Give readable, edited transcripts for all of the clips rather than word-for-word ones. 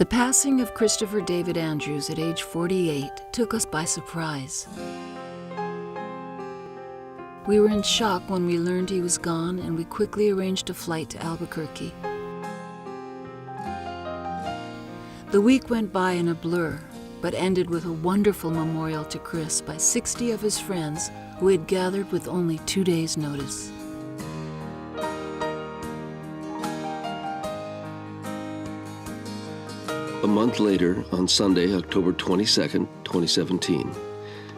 The passing of Christopher David Andrews at age 48 took us by surprise. We were in shock when we learned he was gone, and we quickly arranged a flight to Albuquerque. The week went by in a blur, but ended with a wonderful memorial to Chris by 60 of his friends who had gathered with only 2 days' notice. A month later, on Sunday, October 22nd, 2017,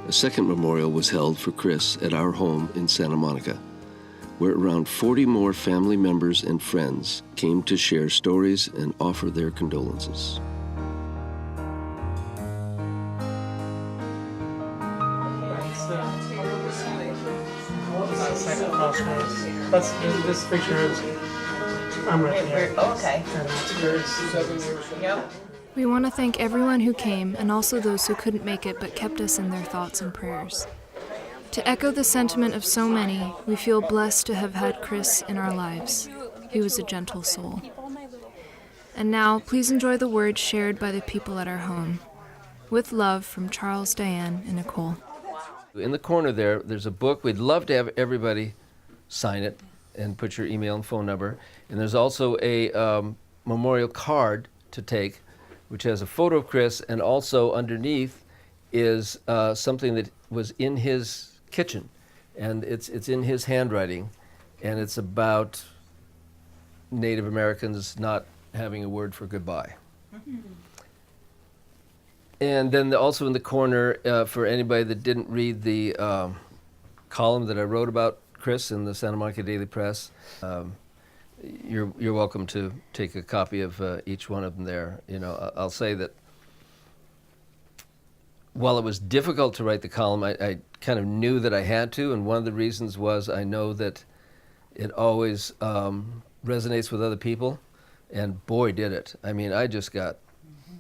a second memorial was held for Chris at our home in Santa Monica, where around 40 more family members and friends came to share stories and offer their condolences. This picture is, I'm right here. Oh, okay. And that's Chris. 7 years from now. We want to thank everyone who came and also those who couldn't make it but kept us in their thoughts and prayers. To echo the sentiment of so many, we feel blessed to have had Chris in our lives. He was a gentle soul. And now, please enjoy the words shared by the people at our home. With love from Charles, Diane, and Nicole. In the corner there's a book. We'd love to have everybody sign it and put your email and phone number. And there's also a memorial card to take, which has a photo of Chris, and also underneath is something that was in his kitchen, and it's in his handwriting, and it's about Native Americans not having a word for goodbye. Mm-hmm. And then also in the corner, for anybody that didn't read the column that I wrote about Chris in the Santa Monica Daily Press, you're welcome to take a copy of each one of them there. You know, I'll say that while it was difficult to write the column, I kind of knew that I had to, and one of the reasons was I know that it always resonates with other people, and boy did it. I mean, I just got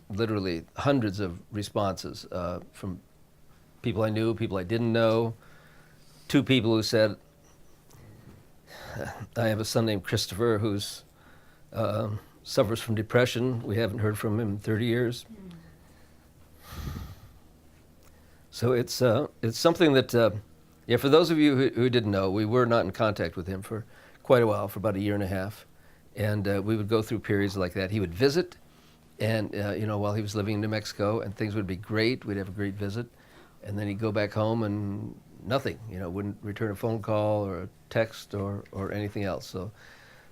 literally hundreds of responses from people I knew, people I didn't know, 2 people who said, I have a son named Christopher who's suffers from depression. We haven't heard from him in 30 years. So it's something that, for those of you who didn't know, we were not in contact with him for quite a while, for about 1.5 years. And we would go through periods like that. He would visit, and while he was living in New Mexico, and things would be great. We'd have a great visit. And then he'd go back home and nothing, wouldn't return a phone call or a text or anything else. So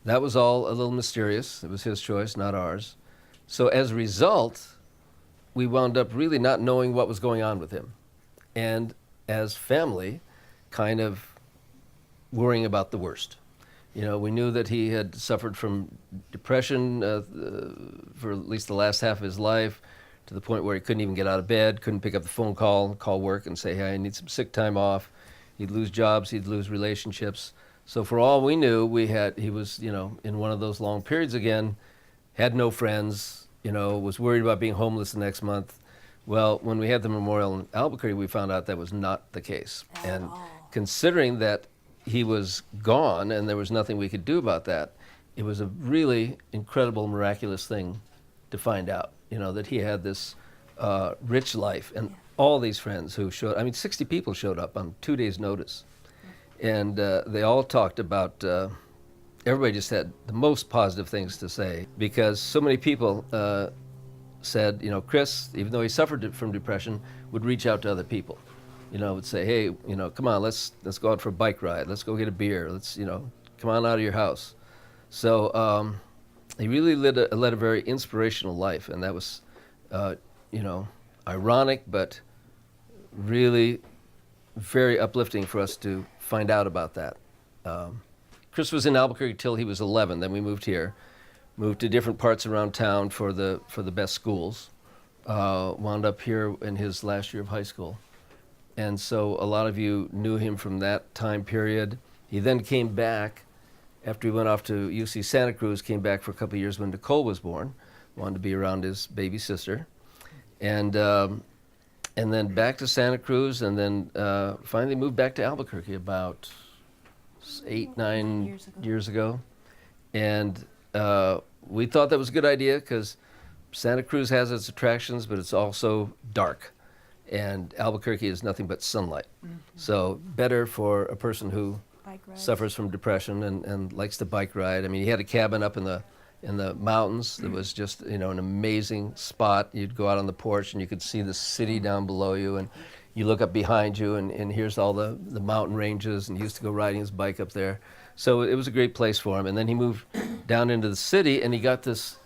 that was all a little mysterious. It was his choice, not ours. So as a result, we wound up really not knowing what was going on with him. And as family, kind of worrying about the worst. We knew that he had suffered from depression for at least the last half of his life, to the point where he couldn't even get out of bed, couldn't pick up the phone call work and say, hey, I need some sick time off. He'd lose jobs, he'd lose relationships. So for all we knew, he was, in one of those long periods again, had no friends, was worried about being homeless the next month. Well, when we had the memorial in Albuquerque, we found out that was not the case. And considering that he was gone and there was nothing we could do about that, it was a really incredible, miraculous thing to find out. That he had this rich life, and all these friends who showed, 60 people showed up on 2 days' notice. And they all talked about, everybody just had the most positive things to say, because so many people said, Chris, even though he suffered from depression, would reach out to other people. Would say, hey, come on, let's go out for a bike ride, let's go get a beer, let's, come on out of your house. So, he really led a very inspirational life, and that was, ironic, but really very uplifting for us to find out about that. Chris was in Albuquerque till he was 11. Then we moved here, moved to different parts around town for the best schools. Wound up here in his last year of high school, and so a lot of you knew him from that time period. He then came back. After he went off to UC Santa Cruz, came back for a couple of years when Nicole was born, wanted to be around his baby sister, and then back to Santa Cruz, and then finally moved back to Albuquerque about 8-9 years ago. And we thought that was a good idea because Santa Cruz has its attractions, but it's also dark. And Albuquerque is nothing but sunlight. So better for a person who suffers from depression and likes to bike ride. I mean, he had a cabin up in the mountains that was just, an amazing spot. You'd go out on the porch and you could see the city down below you, and you look up behind you and here's all the mountain ranges, and he used to go riding his bike up there. So it was a great place for him. And then he moved down into the city, and he got this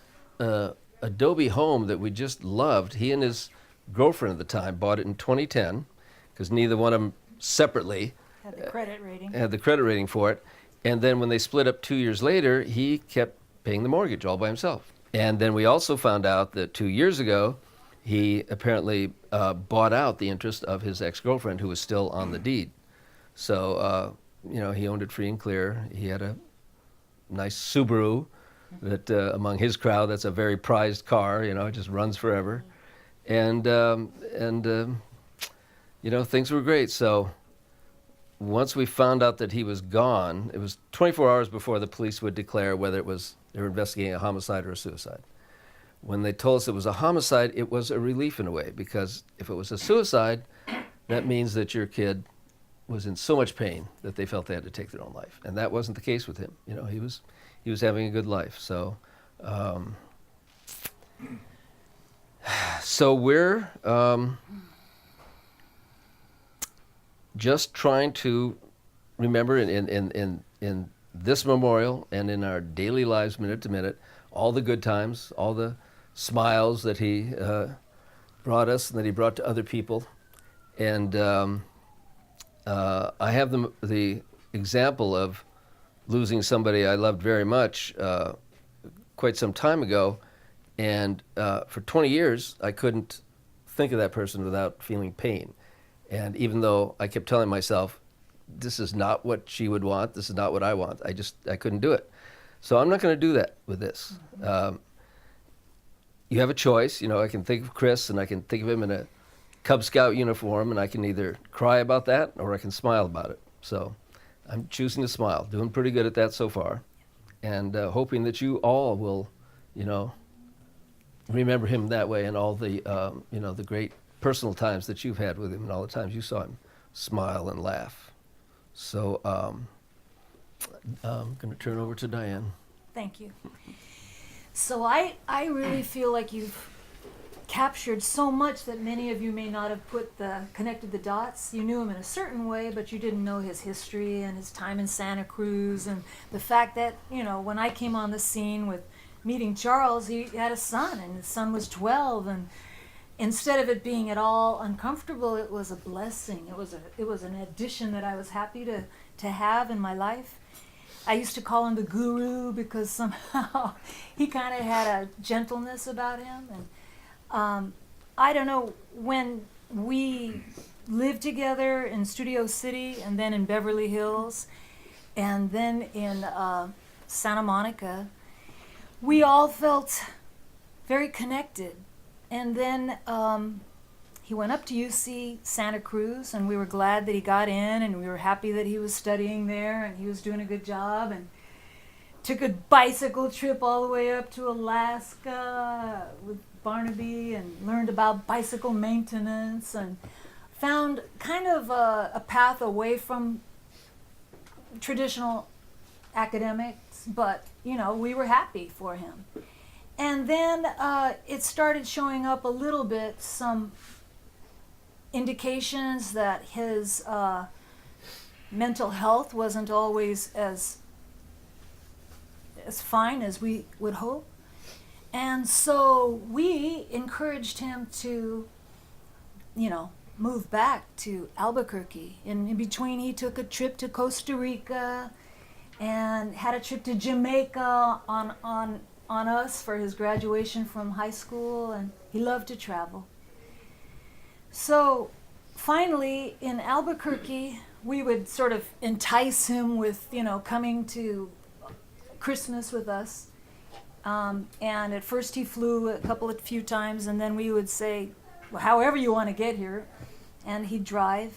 adobe home that we just loved. He and his girlfriend at the time bought it in 2010 because neither one of them separately Had the credit rating. had the credit rating for it. And then when they split up 2 years later, he kept paying the mortgage all by himself. And then we also found out that 2 years ago, he apparently bought out the interest of his ex-girlfriend, who was still on the deed. So, he owned it free and clear. He had a nice Subaru that among his crowd, that's a very prized car, it just runs forever. And things were great. So once we found out that he was gone, it was 24 hours before the police would declare whether they were investigating a homicide or a suicide. When they told us it was a homicide, it was a relief in a way, because if it was a suicide, that means that your kid was in so much pain that they felt they had to take their own life. And that wasn't the case with him. He was having a good life. So so we're just trying to remember in this memorial and in our daily lives, minute to minute, all the good times, all the smiles that he brought us and that he brought to other people. And I have the example of losing somebody I loved very much quite some time ago. And for 20 years, I couldn't think of that person without feeling pain. And even though I kept telling myself, this is not what she would want, this is not what I want, I couldn't do it. So I'm not going to do that with this. You have a choice. I can think of Chris, and I can think of him in a Cub Scout uniform, and I can either cry about that or I can smile about it. So I'm choosing to smile, doing pretty good at that so far, and hoping that you all will, remember him that way, and all the, the great personal times that you've had with him, and all the times you saw him smile and laugh. So I'm going to turn over to Diane. Thank you. So I really feel like you've captured so much that many of you may not have connected the dots. You knew him in a certain way, but you didn't know his history and his time in Santa Cruz, and the fact that, when I came on the scene with meeting Charles, he had a son, and his son was 12, and instead of it being at all uncomfortable, it was a blessing. It was an addition that I was happy to have in my life. I used to call him the guru because somehow he kind of had a gentleness about him. And I don't know, when we lived together in Studio City and then in Beverly Hills and then in Santa Monica, we all felt very connected. And then he went up to UC Santa Cruz, and we were glad that he got in, and we were happy that he was studying there and he was doing a good job, and took a bicycle trip all the way up to Alaska with Barnaby and learned about bicycle maintenance and found kind of a path away from traditional academics, but we were happy for him. And then it started showing up a little bit, some indications that his mental health wasn't always as fine as we would hope. And so we encouraged him to, move back to Albuquerque. And in between, he took a trip to Costa Rica and had a trip to Jamaica on us for his graduation from high school, and he loved to travel. So finally, in Albuquerque, we would sort of entice him with, coming to Christmas with us. And at first he flew a few times, and then we would say, well, however you want to get here, and he'd drive.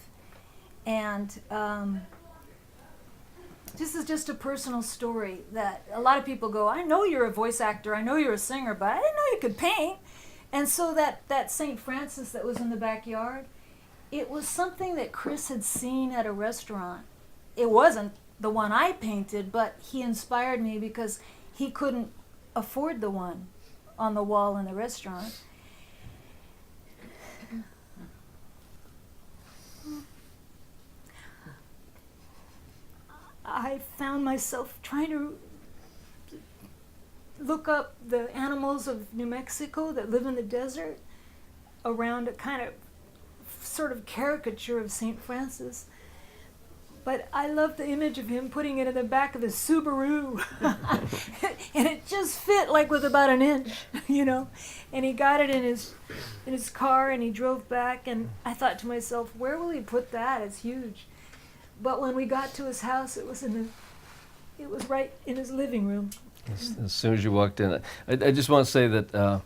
And this is just a personal story that a lot of people go, I know you're a voice actor, I know you're a singer, but I didn't know you could paint. And so that St. Francis that was in the backyard, it was something that Chris had seen at a restaurant. It wasn't the one I painted, but he inspired me because he couldn't afford the one on the wall in the restaurant. I found myself trying to look up the animals of New Mexico that live in the desert around a kind of sort of caricature of St. Francis. But I love the image of him putting it in the back of the Subaru. And it just fit like with about an inch, you know. And he got it in his car and he drove back, and I thought to myself, where will he put that? It's huge. But when we got to his house, it was right in his living room. As soon as you walked in, I just want to say that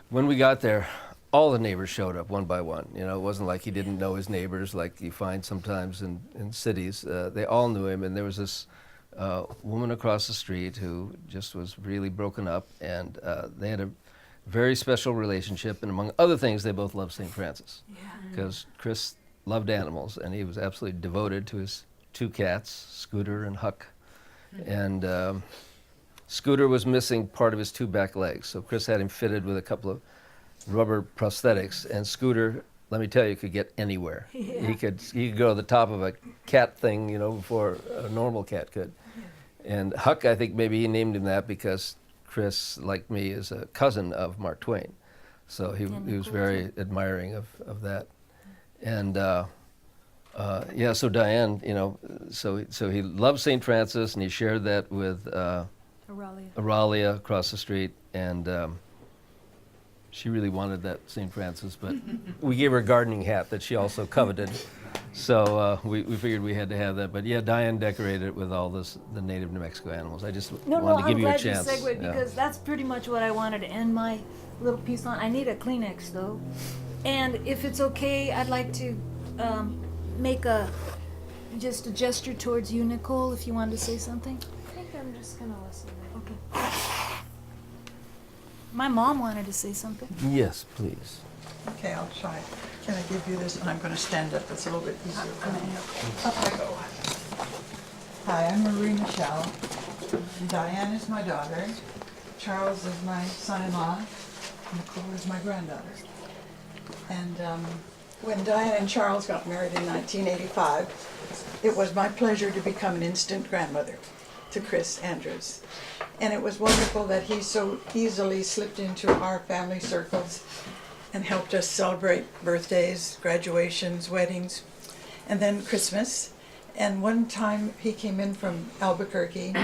when we got there, all the neighbors showed up one by one. You know, it wasn't like he didn't know his neighbors like you find sometimes in cities. They all knew him, and there was this woman across the street who just was really broken up, and they had a very special relationship, and among other things, they both loved St. Francis. Because Chris loved animals, and he was absolutely devoted to his two cats, Scooter and Huck. And Scooter was missing part of his two back legs, so Chris had him fitted with a couple of rubber prosthetics, and Scooter, let me tell you, could get anywhere. Yeah. He could go to the top of a cat thing, you know, before a normal cat could. And Huck, I think maybe he named him that because Chris, like me, is a cousin of Mark Twain, so he was very admiring of that. And yeah, so Diane, you know, so he loved St. Francis, and he shared that with Aralia across the street, and she really wanted that St. Francis, but we gave her a gardening hat that she also coveted, so we figured we had to have that. But yeah, Diane decorated it with all the native New Mexico animals. I just wanted to give you a chance. I'm glad you segued, because that's pretty much what I wanted to end my little piece on. I need a Kleenex though, and if it's okay, I'd like to make just a gesture towards you, Nicole, if you wanted to say something. I think I'm just gonna listen. Okay. My mom wanted to say something. Yes, please. Okay, I'll try. Can I give you this? And I'm going to stand up. It's a little bit easier for me. Up I go. Hi, I'm Marie Michelle. Diane is my daughter. Charles is my son-in-law. Nicole is my granddaughter. And when Diane and Charles got married in 1985, it was my pleasure to become an instant grandmother to Chris Andrews. And it was wonderful that he so easily slipped into our family circles and helped us celebrate birthdays, graduations, weddings, and then Christmas. And one time he came in from Albuquerque,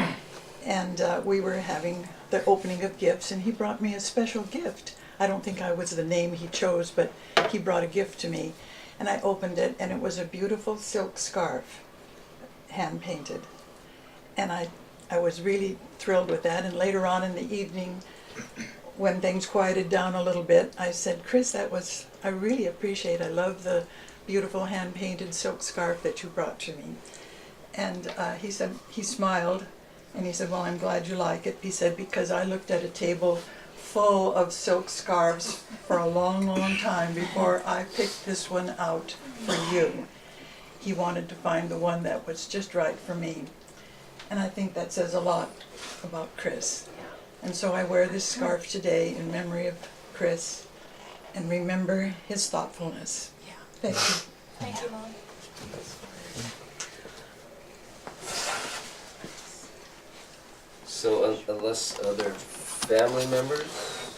and we were having the opening of gifts, and he brought me a special gift. I don't think I was the name he chose, but he brought a gift to me. And I opened it, and it was a beautiful silk scarf, hand-painted. And I was really thrilled with that. And later on in the evening, when things quieted down a little bit, I said, Chris, I really appreciate, I love the beautiful hand-painted silk scarf that you brought to me. And he said, he smiled, and he said, well, I'm glad you like it. He said, because I looked at a table full of silk scarves for a long, long time before I picked this one out for you. He wanted to find the one that was just right for me. And I think that says a lot about Chris. And so I wear this scarf today in memory of Chris and remember his thoughtfulness. Yeah. Thank you. Thank you, Mom. So unless other family members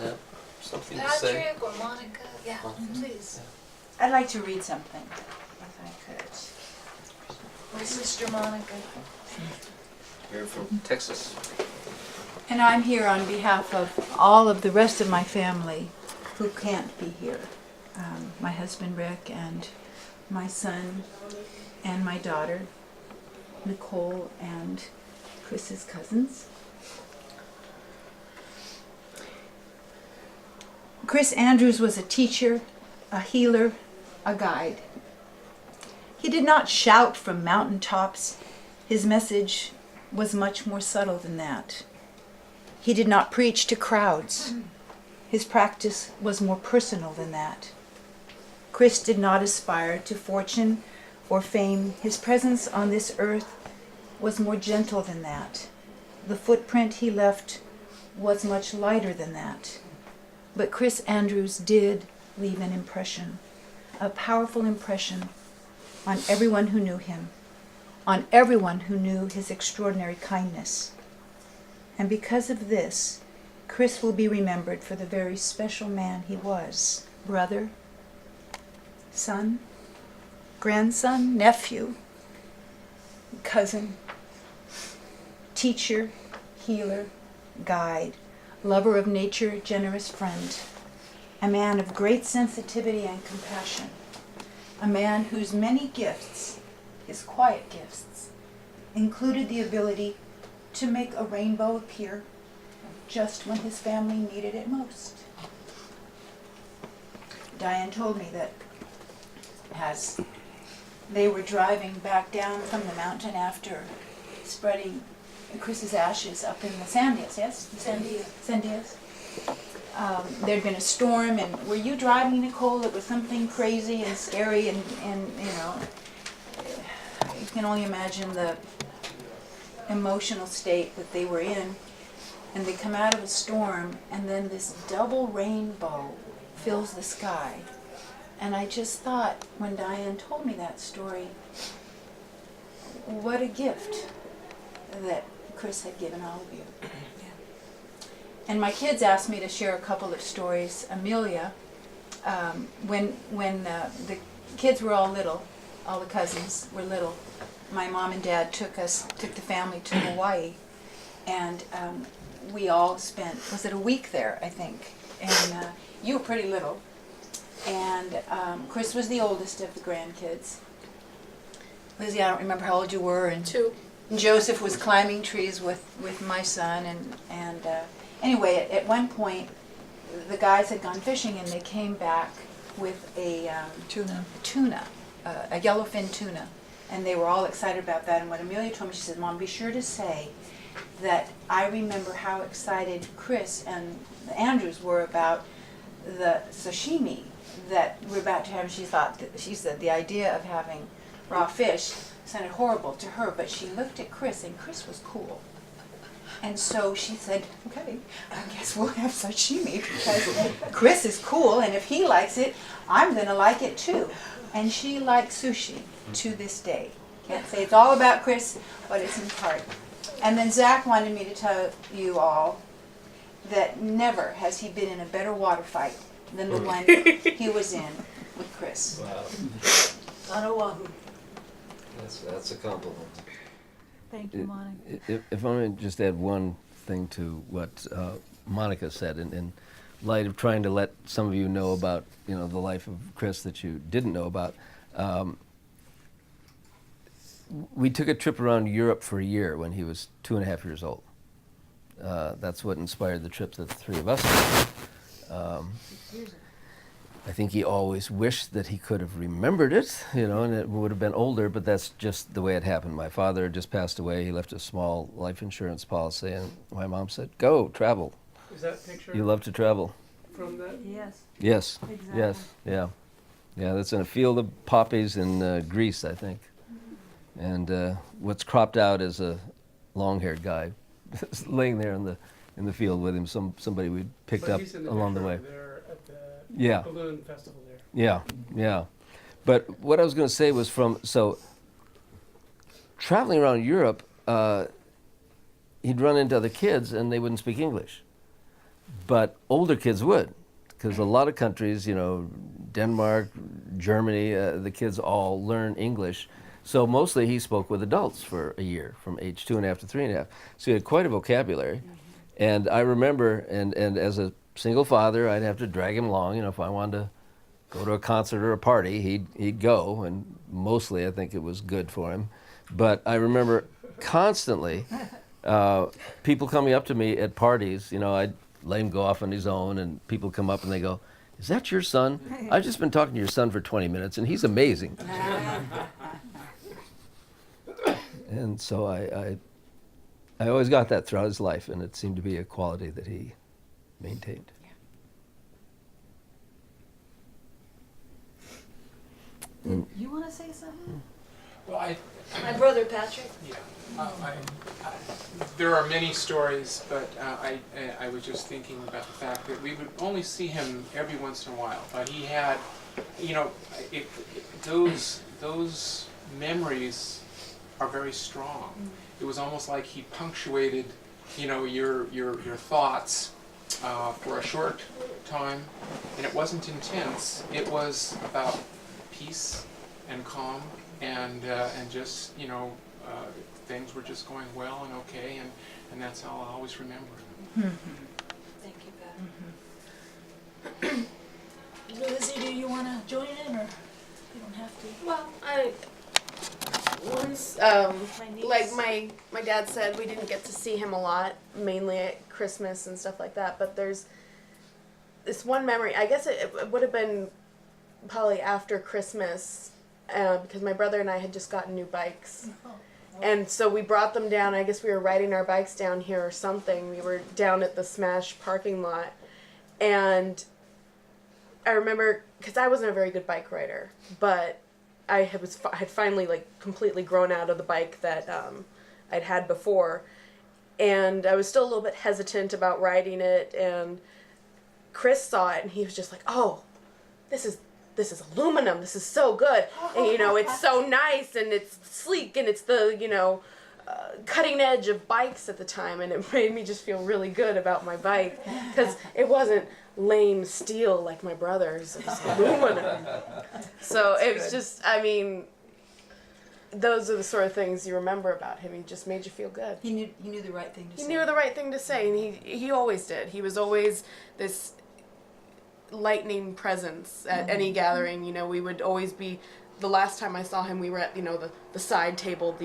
have something to say? Patrick or Monica, yeah, please. I'd like to read something, if I could. My sister Monica. You're from Texas. And I'm here on behalf of all of the rest of my family who can't be here. My husband Rick and my son and my daughter Nicole and Chris's cousins. Chris Andrews was a teacher, a healer, a guide. He did not shout from mountaintops. His message was much more subtle than that. He did not preach to crowds. His practice was more personal than that. Chris did not aspire to fortune or fame. His presence on this earth was more gentle than that. The footprint he left was much lighter than that. But Chris Andrews did leave an impression, a powerful impression on everyone who knew him, on everyone who knew his extraordinary kindness. And because of this, Chris will be remembered for the very special man he was. Brother, son, grandson, nephew, cousin, teacher, healer, guide, lover of nature, generous friend, a man of great sensitivity and compassion, a man whose many gifts, his quiet gifts, included the ability to make a rainbow appear just when his family needed it most. Diane told me that as they were driving back down from the mountain after spreading Chris's ashes up in the Sandias, yes? Sandias. There'd been a storm, and were you driving, Nicole? It was something crazy and scary, and you know, you can only imagine the emotional state that they were in. And they come out of a storm, and then this double rainbow fills the sky. And I just thought, when Diane told me that story, what a gift that Chris had given all of you. And my kids asked me to share a couple of stories. Amelia, when the kids were all little, all the cousins were little, my mom and dad took the family to Hawaii, and we all spent, was it a week there, I think? And you were pretty little, and Chris was the oldest of the grandkids. Lizzie, I don't remember how old you were, and 2. Joseph was climbing trees with my son, and anyway, at one point, the guys had gone fishing, and they came back with a tuna, a yellowfin tuna, and they were all excited about that. And what Amelia told me, she said, "Mom, be sure to say that I remember how excited Chris and the Andrews were about the sashimi that we're about to have." She said the idea of having raw fish sounded horrible to her, but she looked at Chris, and Chris was cool. And so she said, "Okay, I guess we'll have sashimi because Chris is cool, and if he likes it, I'm going to like it too." And she likes sushi to this day. Can't say it's all about Chris, but it's in part. And then Zach wanted me to tell you all that never has he been in a better water fight than the one he was in with Chris. Wow. On Oahu. That's a compliment. Thank you, Monica. If I may just add one thing to what Monica said, in light of trying to let some of you know about the life of Chris that you didn't know about, we took a trip around Europe for a year when he was 2.5 years old. That's what inspired the trip that the three of us did. I think he always wished that he could have remembered it, and it would have been older, but that's just the way it happened. My father had just passed away. He left a small life insurance policy, and my mom said, "Go, travel. Is that picture You love to travel." from that? Yes. Yes, Exactly. yes, yeah. Yeah, that's in a field of poppies in Greece, I think. And what's cropped out is a long-haired guy laying there in the field with him, somebody we'd picked But up he's in the along the picture way. over there at the Yeah. balloon festival there. Yeah, yeah. But what I was going to say was traveling around Europe, he'd run into other kids and they wouldn't speak English. But older kids would, because a lot of countries, Denmark, Germany, the kids all learn English. So mostly he spoke with adults for a year, from age 2.5 to 3.5. So he had quite a vocabulary. And I remember, and as a single father, I'd have to drag him along. If I wanted to go to a concert or a party, he'd go, and mostly I think it was good for him. But I remember constantly people coming up to me at parties. I'd let him go off on his own, and people come up and they go, "Is that your son? I've just been talking to your son for 20 minutes, and he's amazing." And so I always got that throughout his life, and it seemed to be a quality that he maintained. You want to say something? Well, My brother Patrick. yeah, there are many stories, but I was just thinking about the fact that we would only see him every once in a while. But he had, you know, those memories are very strong. It was almost like he punctuated, you know, your thoughts for a short time, and it wasn't intense. It was about peace and calm, and just, you know, things were just going well and okay, and that's how I'll always remember it. Thank you, Pat. Lizzie, do you want to join in, or you don't have to? Well, once, My niece. like my dad said, we didn't get to see him a lot, mainly at Christmas and stuff like that. But there's this one memory. I guess it would have been probably after Christmas, because my brother and I had just gotten new bikes. And so we brought them down. I guess we were riding our bikes down here or something. We were down at the Smash parking lot. And I remember, because I wasn't a very good bike rider, but I had finally like completely grown out of the bike that I'd had before. And I was still a little bit hesitant about riding it. And Chris saw it and he was just like, oh, this is aluminum. This is so good. And, you know, it's so nice and it's sleek and it's the, you know, cutting edge of bikes at the time. And it made me just feel really good about my bike because it wasn't lame steel like my brother's. It was aluminum. So it was just, I mean, those are the sort of things you remember about him. He just made you feel good. He knew the right thing to say. He knew the right thing to say, and he always did. He was always this lightning presence at any gathering. You know, we would always be, the last time I saw him, we were at, you know, the side table,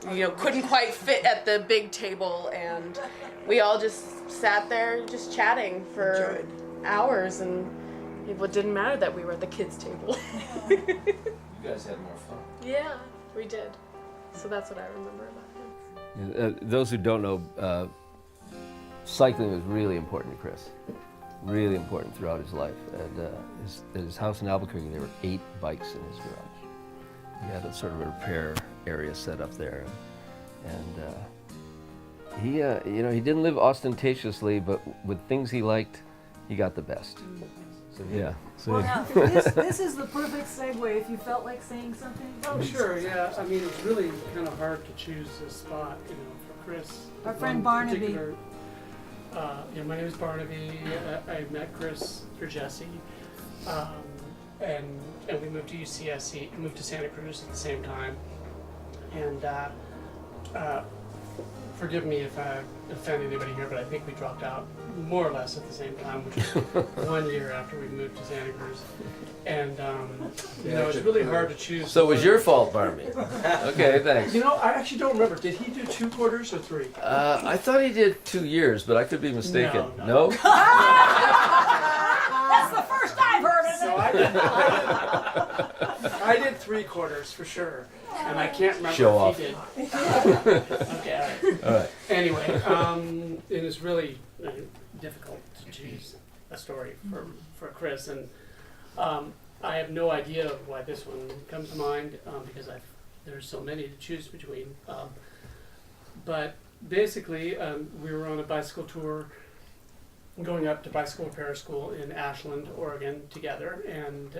couldn't quite fit at the big table, and we all just sat there just chatting for hours, and it didn't matter that we were at the kids' table. You guys had more fun. Yeah, we did. So that's what I remember about him. Those who don't know, cycling was really important to Chris. Really important throughout his life. At his house in Albuquerque, there were 8 bikes in his garage. He had a sort of a repair area set up there, and he, you know, he didn't live ostentatiously, but with things he liked, he got the best. So yeah. So Well, now, this is the perfect segue if you felt like saying something. Oh, sure, yeah. I mean, it's really kind of hard to choose a spot, you know, for Chris. Our One friend Barnaby. particular- yeah, my name is Barnaby. I met Chris through Jesse, and we moved to UCSC. Moved to Santa Cruz at the same time, and forgive me if I offend anybody here, but I think we dropped out more or less at the same time, which was 1 year after we moved to Santa Cruz. And you know, it's really hard to choose. So it was your fault, Barnaby. Okay, thanks. You know, I actually don't remember. Did he do 2 quarters or 3? I thought he did 2 years, but I could be mistaken. No. That's the first I've heard of it. So I did 3 quarters for sure, and I can't remember Show if he did. Okay, All right. Anyway, it was really difficult to choose a story for Chris, and I have no idea why this one comes to mind because there's so many to choose between. But basically, we were on a bicycle tour going up to bicycle repair school in Ashland, Oregon together, and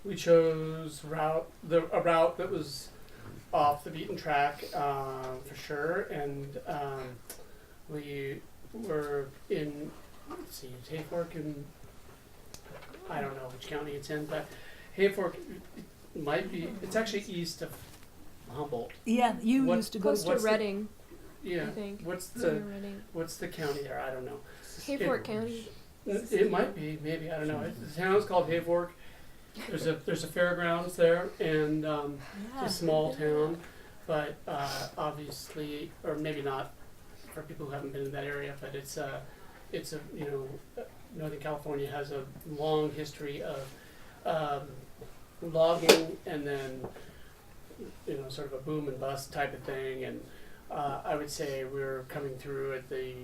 we chose a route that was off the beaten track for sure, and we were in, let's see, Hayfork, and I don't know which county it's in, but Hayfork might be, it's actually east of Humboldt. Yeah, you What- used to go Close to what's the- Reading, Yeah, I think. what's It's near the Reading. what's the county there? I don't know. Hayfork County. It might be, maybe, I don't know. The town's called Hayfork. There's a fairgrounds there, and it's a small town, but obviously, or maybe not for people who haven't been in that area, but it's a you know, Northern California has a long history of logging and then sort of a boom and bust type of thing, and I would say we're coming through at the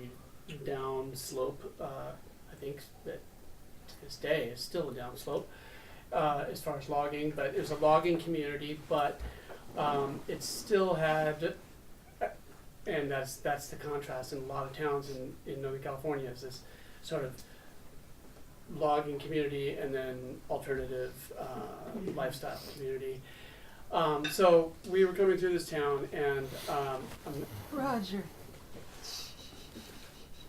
down slope. I think that to this day is still a down slope as far as logging, but it was a logging community, but it still had, and that's the contrast in a lot of towns in Northern California, is this sort of logging community and then alternative lifestyle community. So we were coming through this town, and Roger.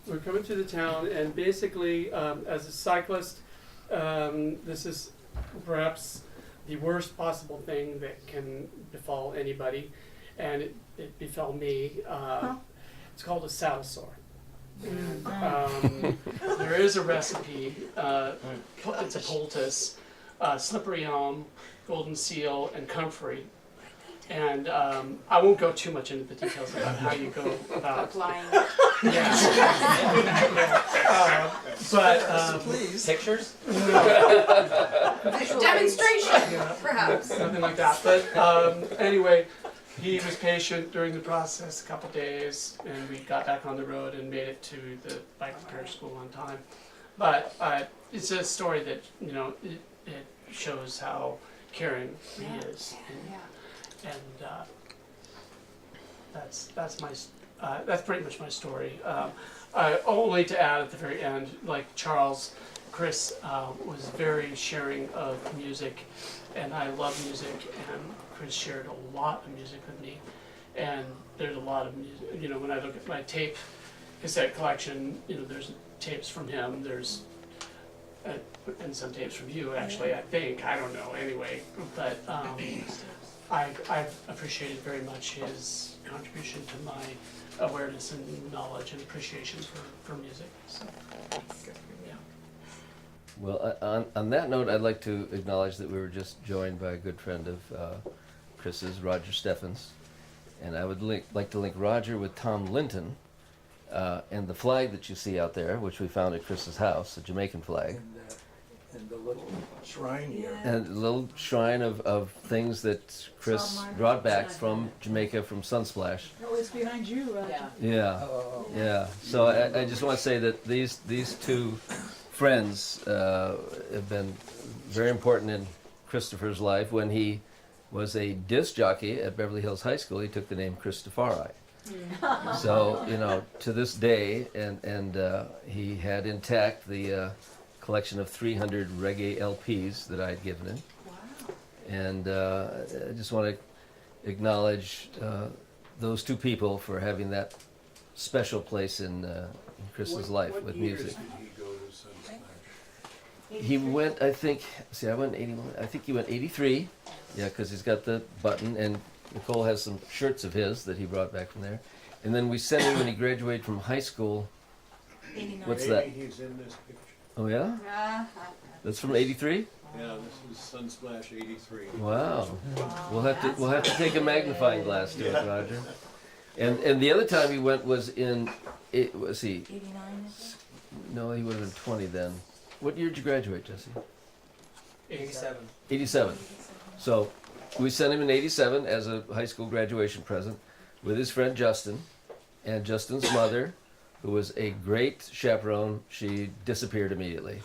we're coming through the town, and basically, as a cyclist, this is perhaps the worst possible thing that can befall anybody, and it befell me. It's called a saddle sore. And, there is a recipe. It's a poultice, slippery elm, golden seal, and comfrey. And I won't go too much into the details about how you go about Applying. but Please. Pictures? Demonstration, perhaps. something like that. But anyway, he was patient during the process, a couple days, and we got back on the road and made it to the bike repair school on time. But it's a story that it shows how caring he is, and that's pretty much my story. Only to add at the very end, like Chris was very sharing of music, and I love music, and Chris shared a lot of music with me, and there's a lot of music. When I look at my cassette collection, there's tapes from him, there's and some tapes from you, actually, I think, I don't know, anyway, but I've appreciated very much his contribution to my awareness and knowledge and appreciation for music. So, yeah. Well, on that note, I'd like to acknowledge that we were just joined by a good friend of Chris's, Roger Steffens, and I would like to link Roger with Tom Linton, and the flag that you see out there, which we found at Chris's house, the Jamaican flag. And the little shrine here. And a little shrine of things that Chris brought back from Jamaica, from Sunsplash. Oh, it's behind you, Roger. Yeah. So I just want to say that these two friends have been very important in Christopher's life. When he was a disc jockey at Beverly Hills High School, he took the name Christofari. So to this day, and he had intact the collection of 300 reggae LPs that I had given him. Wow. And I just want to acknowledge those two people for having that special place in Chris's life with music. Did he go to Sunsplash? He went, I think, I went 81, I think he went 83, yeah, because he's got the button, and Nicole has some shirts of his that he brought back from there. And then we sent him when he graduated from high school. 89. What's that? Maybe he's in this picture. Oh yeah? That's from 83? Yeah, this is Sunsplash 83. Wow. We'll have to take a magnifying glass to it, Roger. And the other time he went was in, was he? 89. No, he would have been 20 then. What year did you graduate, Jesse? 87. 87. So we sent him in 87 as a high school graduation present with his friend Justin, and Justin's mother, who was a great chaperone. She disappeared immediately.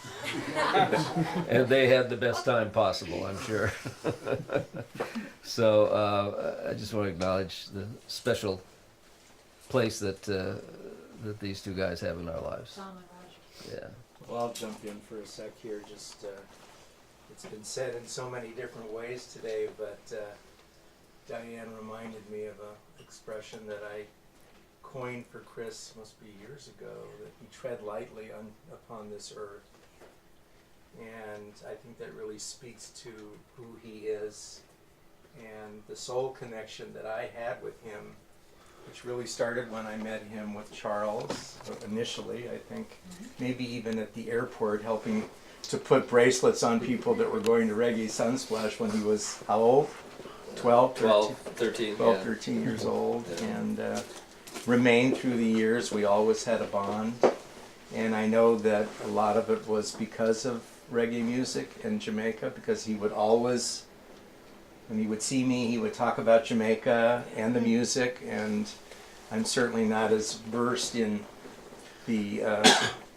And they had the best time possible, I'm sure. So I just want to acknowledge the special place that these two guys have in our lives. Yeah. Well, I'll jump in for a sec here. Just it's been said in so many different ways today, but Diane reminded me of an expression that I coined for Chris, must be years ago, that he tread lightly upon this earth. And I think that really speaks to who he is and the soul connection that I had with him, which really started when I met him with Charles initially, I think, maybe even at the airport, helping to put bracelets on people that were going to Reggae Sunsplash when he was, how old? 12, 13 years old. Yeah. And remained through the years. We always had a bond. And I know that a lot of it was because of reggae music in Jamaica, because he would always When he would see me, he would talk about Jamaica and the music, and I'm certainly not as versed in the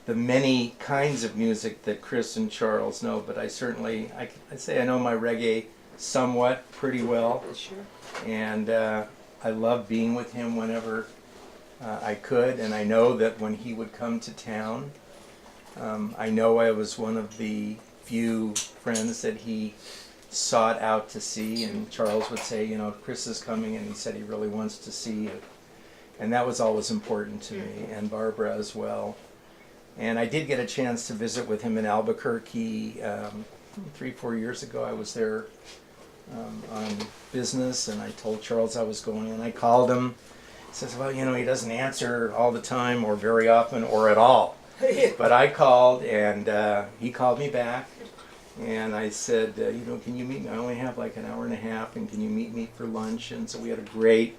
many kinds of music that Chris and Charles know, but I'd say I know my reggae somewhat, pretty well. Sure. And I love being with him whenever I could, and I know that when he would come to town, I know I was one of the few friends that he sought out to see, and Charles would say, you know, Chris is coming, and he said he really wants to see you. And that was always important to me, and Barbara as well. And I did get a chance to visit with him in Albuquerque 3-4 years ago. I was there on business, and I told Charles I was going, and I called him. He says, well, you know, he doesn't answer all the time or very often or at all. But I called, and he called me back, and I said, you know, can you meet me? I only have like an hour and a half, and can you meet me for lunch? And so we had a great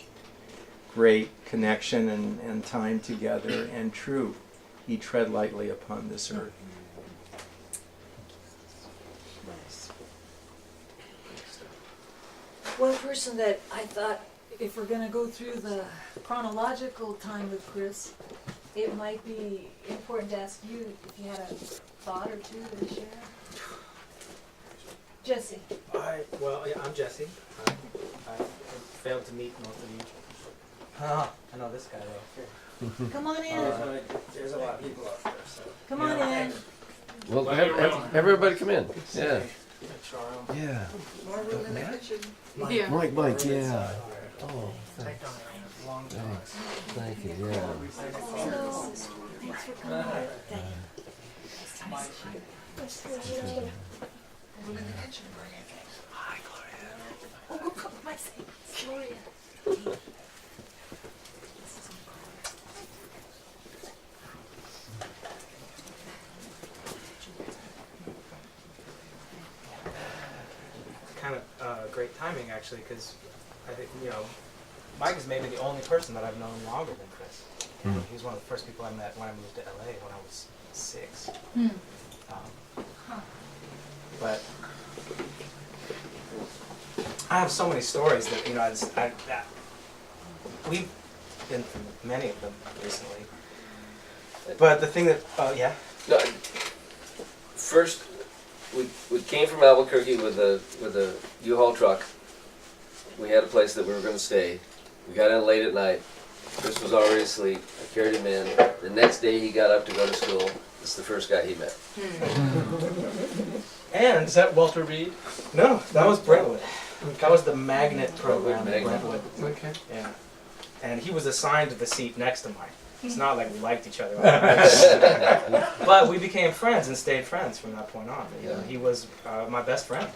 connection and time together, and true, he tread lightly upon this earth. One person that I thought, if we're going to go through the chronological time with Chris, it might be important to ask you if you had a thought or two to share. Jesse. I'm Jesse. I failed to meet most of you. I know this guy though. Come on in. There's a lot of people out there, so. Come on in. Well, have everybody come in. Yeah. Charles. Yeah. More room in the kitchen. Yeah. Mike, yeah. Oh, Checked on it a long time. thank you, yeah. Thanks for coming. Thank you. Look in the kitchen, bring it. Hi, Gloria. Oh, come on, Gloria. Kind of great timing actually, because I think, you know, Mike is maybe the only person that I've known longer than Chris. He's one of the first people I met when I moved to LA when I was 6. But I have so many stories that, you know, we've been through many of them recently. But the thing that, yeah. No, first, we came from Albuquerque with a U-Haul truck. We had a place that we were going to stay. We got in late at night. Chris was already asleep. I carried him in. The next day he got up to go to school. This is the first guy he met. And Is that Walter Reed? no, that was Brentwood. That was the magnet program at Magnet. Brentwood. Okay. Yeah. And he was assigned to the seat next to mine. It's not like we liked each other. But we became friends and stayed friends from that point on. You know, he was my best friend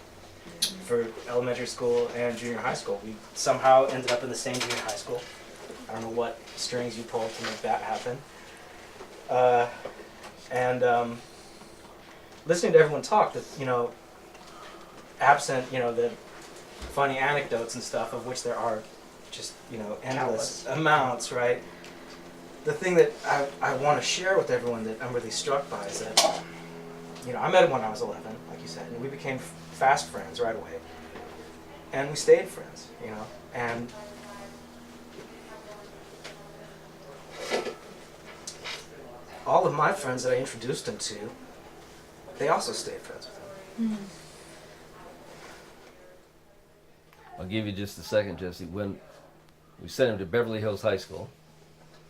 for elementary school and junior high school. We somehow ended up in the same junior high school. I don't know what strings you pulled to make that happen. Listening to everyone talk, that, you know, absent, you know, the funny anecdotes and stuff, of which there are just, you know, endless amounts, right? The thing that I want to share with everyone that I'm really struck by is that, you know, I met him when I was 11, like you said, and we became fast friends right away. And we stayed friends, you know, and all of my friends that I introduced him to, they also stayed friends with him. I'll give you just a second, Jesse. When we sent him to Beverly Hills High School,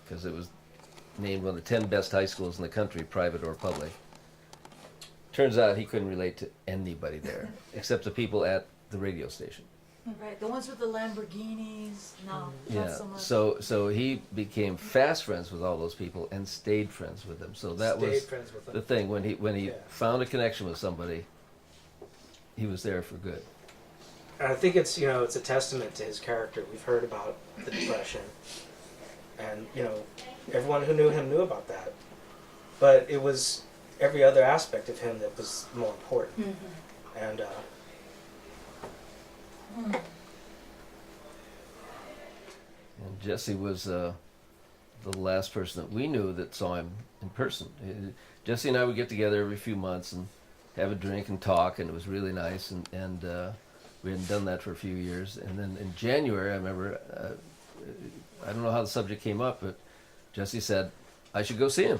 because it was named one of the 10 best high schools in the country, private or public. Turns out he couldn't relate to anybody there, except the people at the radio station. Right, the ones with the Lamborghinis, no, not so much. So he became fast friends with all those people and stayed friends with them. So that Stayed was friends with them. the thing. When he Yeah. found a connection with somebody, he was there for good. And I think it's, you know, it's a testament to his character. We've heard about the Depression, and, you know, everyone who knew him knew about that. But it was every other aspect of him that was more important. And And Jesse was the last person that we knew that saw him in person. Jesse and I would get together every few months and have a drink and talk, and it was really nice. And We hadn't done that for a few years. And then in January, I remember, I don't know how the subject came up, but Jesse said, I should go see him.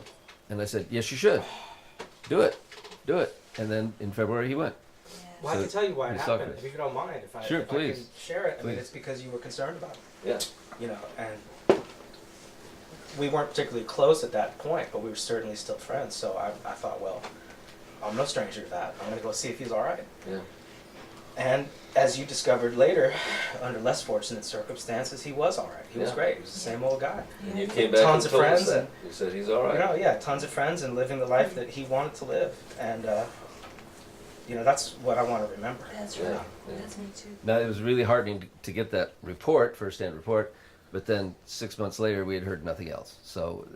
And I said, yes, you should. Do it. Do it. And then in February, he went. Well, I So can tell you why it we saw happened, Chris. if you don't mind, if I, Sure, if I please. can share it. I mean, Please. it's because you were concerned about it. Yeah. You know, and we weren't particularly close at that point, but we were certainly still friends. So I thought, well, I'm no stranger to that. I'm going to go see if he's all right. Yeah. And as you discovered later, under less fortunate circumstances, he was all right. He was Yeah. great. He was the same old guy. And you came back Tons and of told us friends that. and- You said he's all right. You know, yeah, tons of friends and living the life that he wanted to live. And, you know, that's what I want to remember. That's Yeah, right. yeah. That's me too. Now, it was really heartening to get that report, first-hand report, but then 6 months later, we had heard nothing else. So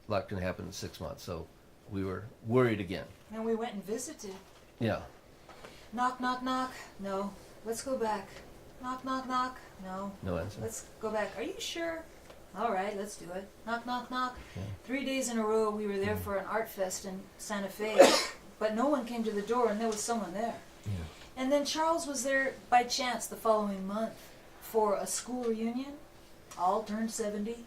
a lot can happen in 6 months. So we were worried again. And we went and visited. Yeah. Knock, knock, knock. No. Let's go back. Knock, knock, knock. No. No answer. Let's go back. Are you sure? All right, let's do it. Knock, knock, knock. Yeah. 3 days in a row, we were there for an art fest in Santa Fe, but no one came to the door, and there was someone there. Yeah. And then Charles was there by chance the following month for a school reunion. All turned 70.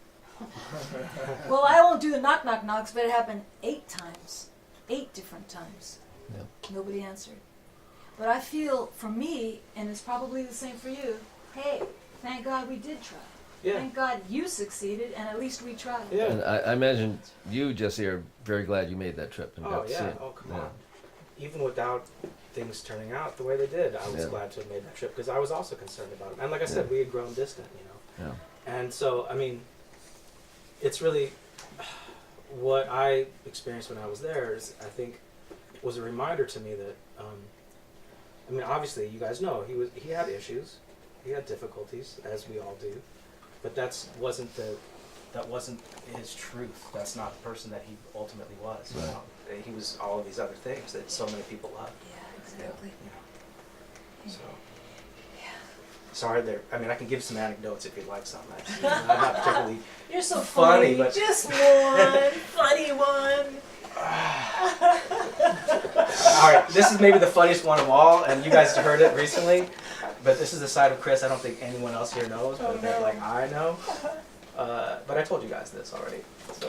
Well, I won't do the knock, knock, knocks, but it happened 8 times. 8 different times. Yeah. Nobody answered. But I feel, for me, and it's probably the same for you, hey, thank God we did try. Yeah. Thank God you succeeded, and at least we tried. Yeah. And I imagine you, Jesse, are very glad you made that trip and Oh, got to see yeah. it. Oh, come Yeah. on. Even without things turning out the way they did, I was Yeah. glad to have made that trip because I was also concerned about him. And like I said, Yeah. we had grown distant, you know. Yeah. And so, I mean, it's really what I experienced when I was there is, I think, was a reminder to me that, I mean, obviously, you guys know he had issues, he had difficulties, as we all do, but that wasn't his truth. That's not the person that he ultimately was. You Right. know? He was all of these other things that so many people love. Yeah, exactly. You know? So. Sorry, I mean, I can give some anecdotes if you'd like some. I'm not particularly You're so funny, funny. but Just one funny one. all right, this is maybe the funniest one of all, and you guys heard it recently. But this is the side of Chris I don't think anyone else here knows, but that, like I know. But I told you guys this already. So,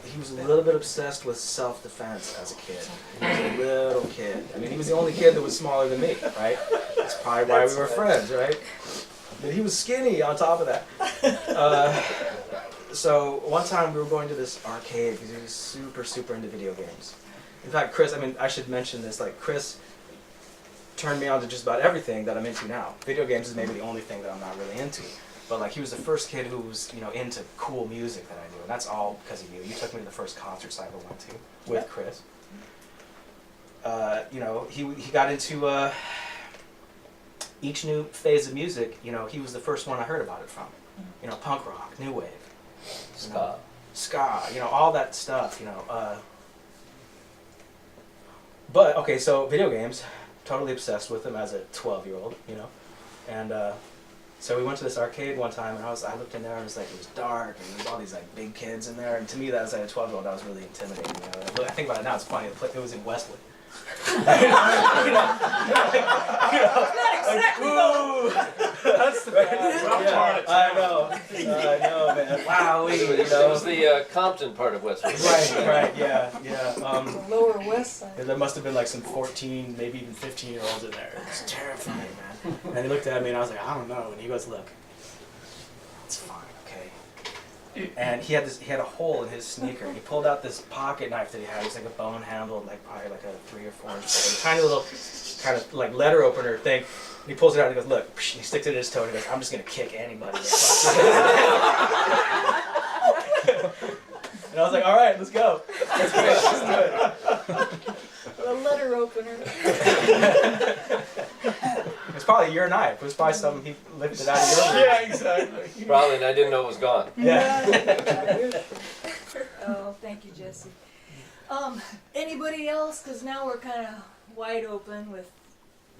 he was a little bit obsessed with self-defense as a kid. He was a little kid. I mean, he was the only kid that was smaller than me, right? That's probably why we were friends, right? But he was skinny on top of that. So one time we were going to this arcade because he was super, super into video games. In fact, Chris, I mean, I should mention this, like Chris turned me on to just about everything that I'm into now. Video games is maybe the only thing that I'm not really into. But like he was the first kid who was, you know, into cool music that I knew, and that's all because of you. You took me to the first concerts I ever went to with Chris. You know, he got into each new phase of music. You know, he was the first one I heard about it from. You know, punk rock, new wave, ska, you know, all that stuff. You know, but okay, so video games, totally obsessed with them as a 12-year-old. You know, and. So we went to this arcade one time, and I looked in there, and it was dark, and there was all these like big kids in there, and to me, that was like a 12-year-old, that was really intimidating. You know? I think about it now, it's funny. It was in Westwood. Not exactly. Ooh, that's the bad. I know, man. Wow, It was the Compton part of Westwood. Right, yeah. The Lower West Side. There must have been like some 14, maybe even 15-year-olds in there. It was terrifying, man. And he looked at me and I was like, I don't know. And he goes, look, it's fine, okay? And he had a hole in his sneaker. And he pulled out this pocket knife that he had. It was like a bone handled, like probably like a 3 or 4 inch blade. A tiny little kind of like letter opener thing. And he pulls it out and he goes, look, and he sticks it in his toe and he goes, I'm just gonna kick anybody. And I was like, all right, let's go. Let's do it. A letter opener. It was probably your knife. It was probably something he lifted out of your Yeah, exactly. Probably, and I didn't know it was gone. Yeah. Oh, thank you, Jesse. Anybody else? Because now we're kind of wide open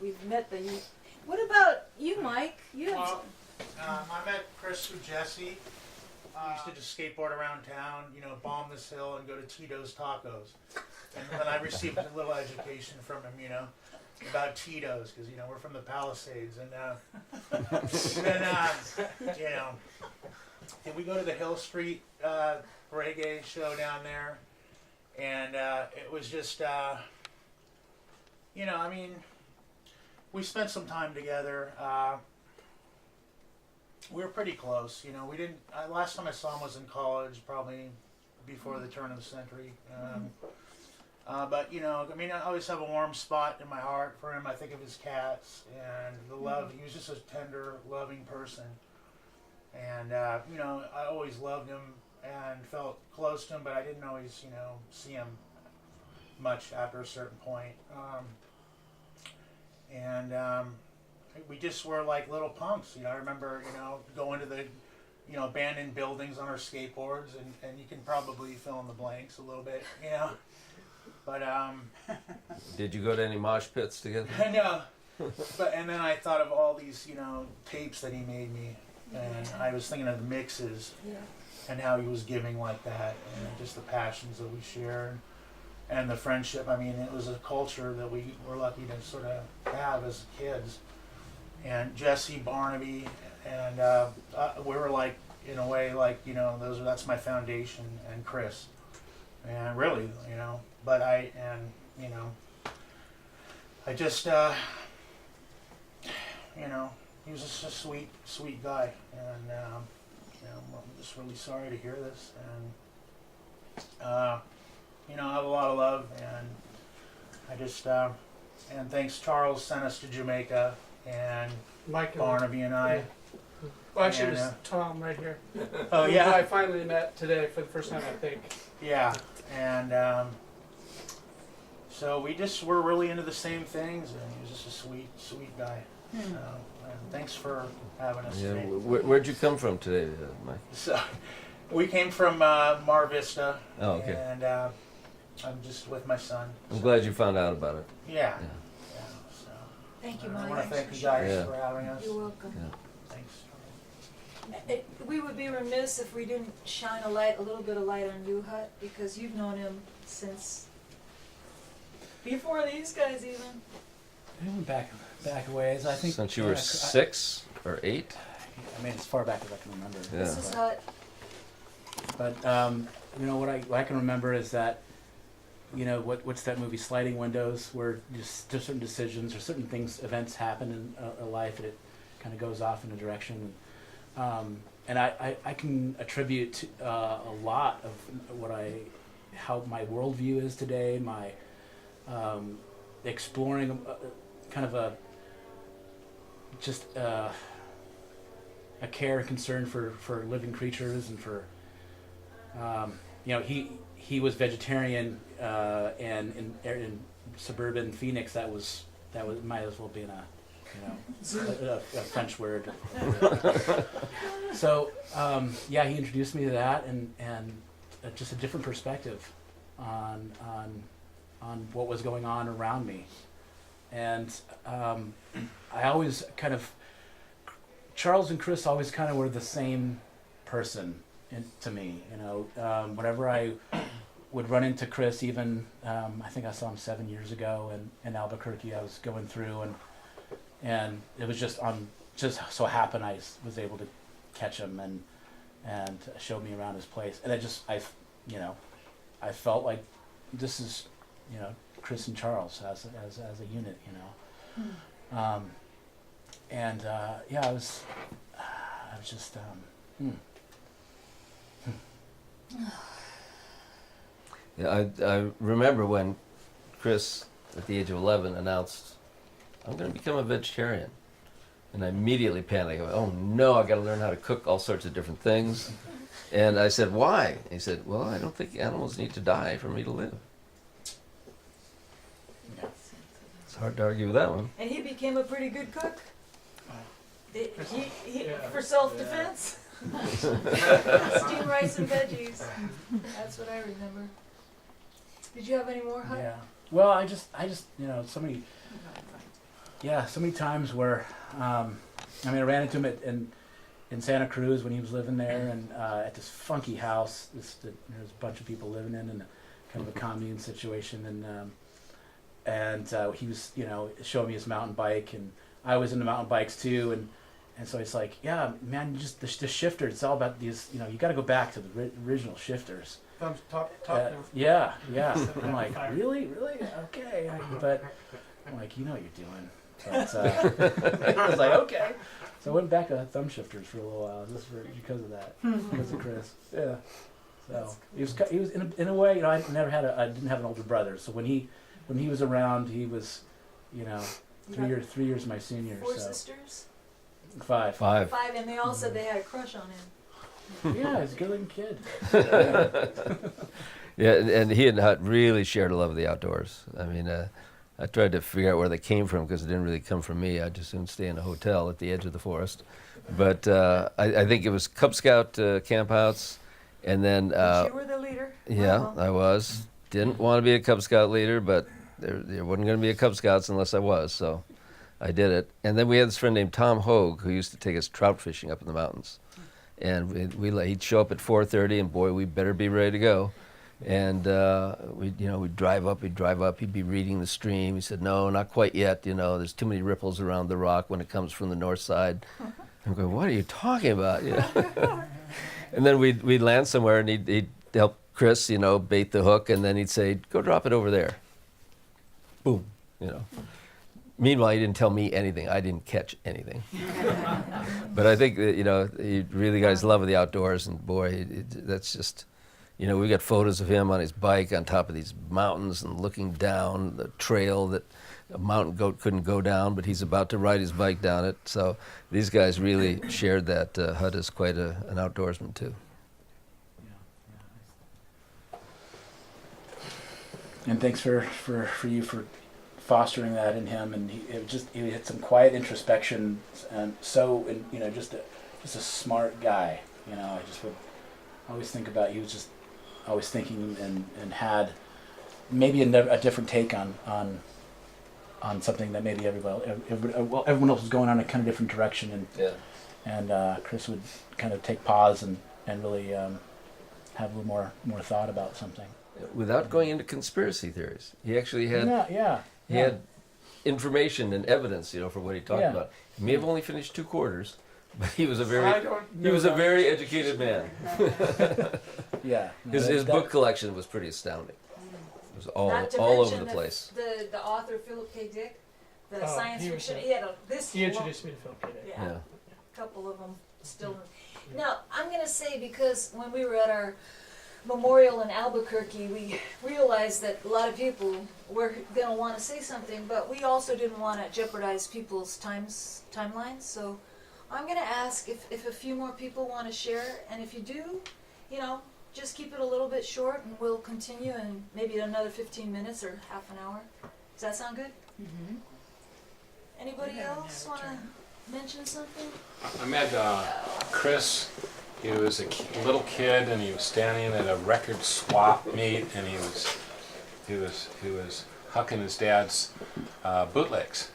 we've met the youth. What about you, Mike? You have I met Chris through Jesse. We used to just skateboard around town, you know, bomb this hill and go to Tito's Tacos. And then I received a little education from him, you know, about Tito's, because, you know, we're from the Palisades. And then, you know, did we go to the Hill Street reggae show down there? And it was just, you know, I mean, we spent some time together. We were pretty close, you know. We didn't. Last time I saw him was in college, probably before the turn of the century. But you know, I mean, I always have a warm spot in my heart for him. I think of his cats and the love. He was just a tender, loving person, and you know, I always loved him and felt close to him. But I didn't always, you know, see him much after a certain point. We just were like little punks, you know. I remember, you know, going to the, you know, abandoned buildings on our skateboards, and you can probably fill in the blanks a little bit, you know. But Did you go to any mosh pits together? no. But and then I thought of all these, you know, tapes that he made me, and I was thinking of the mixes, and how he was giving like that, and just the passions that we shared, and the friendship. I mean, it was a culture that we were lucky to sort of have as kids. And Jesse, Barnaby, and we were like, in a way, like, you know, that's my foundation, and Chris, and really, you know. But you know, I just, you know, he was just a sweet guy, and you know, I'm just really sorry to hear this, and you know, I have a lot of love, and I just, and thanks, Charles sent us to Jamaica. And Mike Barnaby and I. Well, actually, and, it was Tom right here. Oh, who yeah. I finally met today for the first time, I think. Yeah, and so we just were really into the same things, and he was just a sweet guy. And thanks for having us Yeah. today. Where'd you come from today, Mike? So we came from Mar Vista. Oh, okay. And I'm just with my son. I'm glad you found out about it. Yeah. Thank you, I Mike. want to thank you guys Yeah. for having us. You're welcome. Thanks. We would be remiss if we didn't shine a little bit of light on you, Hut, because you've known him since before these guys even. I went back a ways. I think Since you were 6 or 8? I mean, as far back as I can remember. Yeah. This is Hut. But you know what I can remember is that, you know, what's that movie, Sliding Windows, where just certain decisions or certain things, events happen in a life, and it kind of goes off in a direction. And I can attribute a lot of how my worldview is today, my exploring kind of a care and concern for living creatures, and for you know, he was vegetarian, and in suburban Phoenix, that might as well be a French word. So yeah, he introduced me to that, and just a different perspective on what was going on around me, and I always kind of, Charles and Chris always kind of were the same person to me, you know. Whenever I would run into Chris, even I think I saw him 7 years ago in Albuquerque. I was going through, and it was just so happened I was able to catch him and showed me around his place, and I felt like this is, you know, Chris and Charles as a unit, you know. Yeah, I was just Yeah, I remember when Chris, at the age of 11, announced, "I'm going to become a vegetarian." And I immediately panicked. I went, "Oh no, I've got to learn how to cook all sorts of different things." And I said, "Why?" And he said, "Well, I don't think animals need to die for me to live." It's hard to argue with that one. And he became a pretty good cook. For self-defense. Steamed rice and veggies. That's what I remember. Did you have any more, Hut? Yeah. Well, I just, you know, so many times where, I mean, I ran into him in Santa Cruz when he was living there, and at this funky house, there's a bunch of people living in, and kind of a commune situation, and he was, showing me his mountain bike, and I was into mountain bikes too, and so it's like, yeah, man, the shifter. It's all about these. You got to go back to the original shifters. Top Yeah. I'm like, really? Okay. But I'm like, you know what you're doing. But, I was like, okay. So I went back to thumb shifters for a little while, just because of that, because of Chris. Yeah. So he was in a way, I didn't have an older brother. So when he was around, he was, 3 years my senior. Four so. sisters? Five. Five, and they all said they had a crush on him. Yeah, he's a good-looking kid. Yeah, and he and Hut really shared a love of the outdoors. I mean, I tried to figure out where they came from because it didn't really come from me. I just soon stay in a hotel at the edge of the forest. But I think it was Cub Scout campouts, and then You were the leader. yeah, Well. I was. Didn't want to be a Cub Scout leader, but there wasn't going to be a Cub Scouts unless I was, so I did it. And then we had this friend named Tom Hogue who used to take us trout fishing up in the mountains. And he'd show up at 4:30, and boy, we better be ready to go. And we'd drive up. He'd be reading the stream. He said, "No, not quite yet. There's too many ripples around the rock when it comes from the north side." I'm going, "What are you talking about?" And then we'd land somewhere, and he'd help Chris, bait the hook, and then he'd say, "Go drop it over there." Boom, Meanwhile, he didn't tell me anything. I didn't catch anything. But I think that, he really got his love of the outdoors, and boy, that's just, we got photos of him on his bike on top of these mountains and looking down the trail that a mountain goat couldn't go down, but he's about to ride his bike down it. So these guys really shared that. Hut is quite an outdoorsman too. And thanks for you for fostering that in him, and he had some quiet introspection, and just a smart guy. I just would always think about, he was just always thinking and had maybe a different take on something that maybe everyone else was going on a kind of different direction, and Chris would kind of take pause and really have a little more thought about something. Without going into conspiracy theories, he actually had he had information and evidence, for what he talked about. He may have only finished 2 quarters, but he was a very educated man. His book collection was pretty astounding. It was all over the place. The author Philip K. Dick, the science fiction. He had He introduced me to Philip K. Dick. Yeah, a couple of them still. Now I'm going to say, because when we were at our memorial in Albuquerque, we realized that a lot of people were going to want to say something, but we also didn't want to jeopardize people's timelines. So I'm going to ask if a few more people want to share, and if you do, just keep it a little bit short, and we'll continue in maybe another 15 minutes or half an hour. Does that sound good? Mm-hmm. Anybody else want to mention something? I met Chris. He was a little kid, and he was standing at a record swap meet, and he was hucking his dad's bootlegs.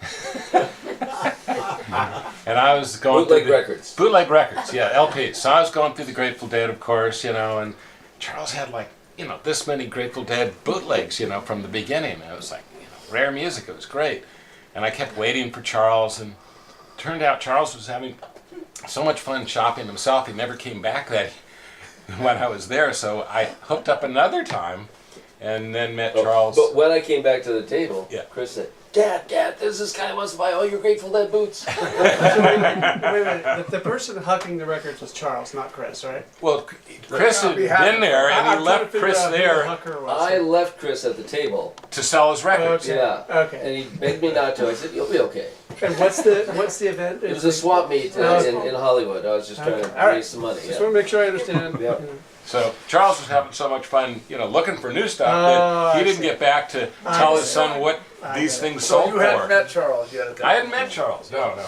And I was going bootleg records. Bootleg records, yeah, LPs. So I was going through the Grateful Dead, of course, and Charles had this many Grateful Dead bootlegs, from the beginning. And it was like, rare music. It was great. And I kept waiting for Charles, and it turned out Charles was having so much fun shopping himself. He never came back when I was there, so I hooked up another time, and then met Charles. But when I came back to the table, Chris said, Dad, there's this guy who wants to buy all your Grateful Dead boots. Wait a minute. The person hucking the records was Charles, not Chris, right? Well, Chris had been there, and he left Chris there. I left Chris at the table to sell his records. Okay. Yeah. Okay. And he begged me not to. I said, "You'll be okay." And what's the event? It was a swap meet in Hollywood. I was just trying to raise some money. Just want to make sure I understand. Yeah. So Charles was having so much fun, looking for new stuff that he didn't get back to tell his son what these things sold for. So you hadn't met Charles yet? I hadn't met Charles. No.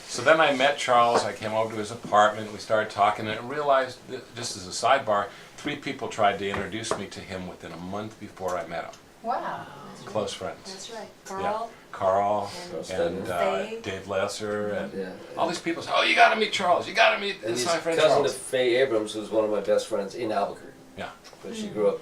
So then I met Charles. I came over to his apartment. We started talking, and I realized, just as a sidebar, 3 people tried to introduce me to him within a month before I met him. Wow. Close friends. That's right. Carl. Carl and Dave Lesser and all these people say, "Oh, you got to meet Charles. You got to meet this my friend cousin Charles." of Faye Abrams, who's one of my best friends in Albuquerque. Yeah. But she grew up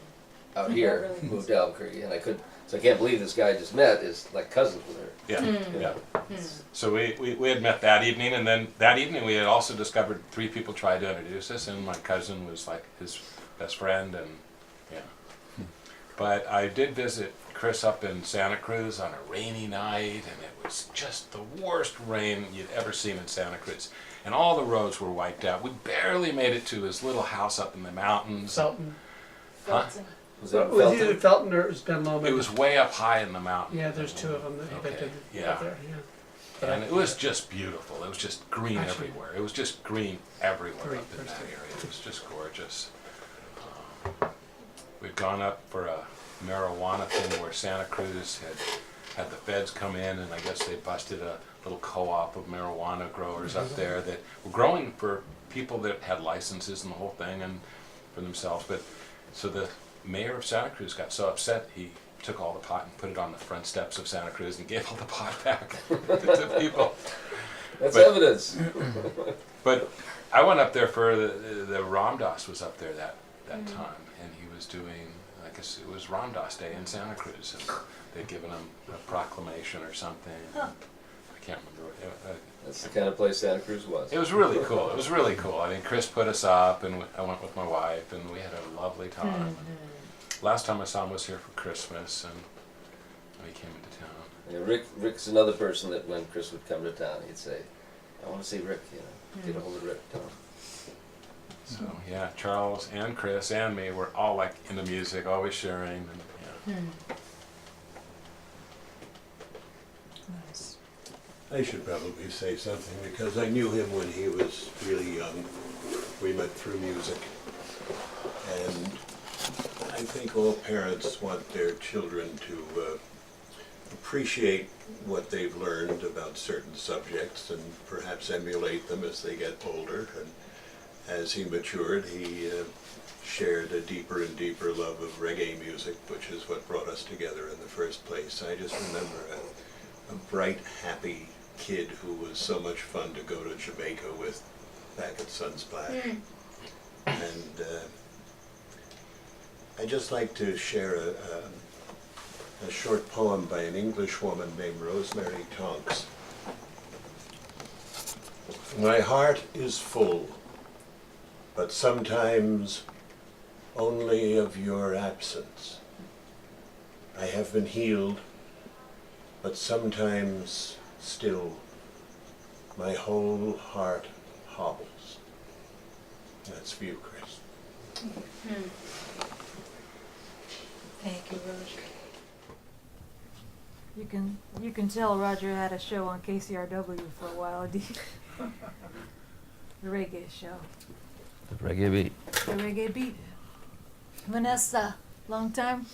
out here, moved to Albuquerque, and I couldn't. So I can't believe this guy I just met is like cousins with her. Yeah, You know? yeah. So we had met that evening, and then that evening we had also discovered 3 people tried to introduce us, and my cousin was like his best friend, and yeah. But I did visit Chris up in Santa Cruz on a rainy night, and it was just the worst rain you'd ever seen in Santa Cruz. And all the roads were wiped out. We barely made it to his little house up in the mountains. Felton. Huh? Was it Was Felton? either Felton or it was Ben Lomond? It was way up high in the mountain. Yeah, there's 2 of them that Okay, evicted yeah. up there. Yeah. And it was just beautiful. It was just green Actually- everywhere. It was just green everywhere Great up in that person. area. It was just gorgeous. We'd gone up for a marijuana thing where Santa Cruz had the feds come in, and I guess they busted a little co-op of marijuana growers up there that were growing for people that had licenses and the whole thing and for themselves. But so the mayor of Santa Cruz got so upset he took all the pot and put it on the front steps of Santa Cruz and gave all the pot back to people. That's But- evidence. But I went up there for the Ram Dass was up there that time, and he was doing, I guess it was Ram Dass Day in Santa Cruz, and they'd given him a proclamation or something. Huh. I can't remember. That's the kind of place Santa Cruz was. It was really cool. It was really cool. I mean, Chris put us up, and I went with my wife, and we had a lovely time. Last time I saw him was here for Christmas, and he came into town. Yeah, Rick's another person that when Chris would come to town, he'd say, "I want to see Rick." You know, get a hold of Rick. Tell him. So yeah, Charles and Chris and me were all like into music, always sharing. And, yeah. Nice. I should probably say something because I knew him when he was really young. We met through music. And I think all parents want their children to appreciate what they've learned about certain subjects and perhaps emulate them as they get older. And as he matured, he shared a deeper and deeper love of reggae music, which is what brought us together in the first place. I just remember a bright, happy kid who was so much fun to go to Jamaica with back at Sunsplash. And I'd just like to share a short poem by an English woman named Rosemary Tonks. My heart is full, but sometimes only of your absence. I have been healed, but sometimes still my whole heart hobbles. That's for you, Chris. Thank you, Roger. You can tell Roger had a show on KCRW for a while. The reggae show. The reggae beat. The reggae beat. Vanessa, long time?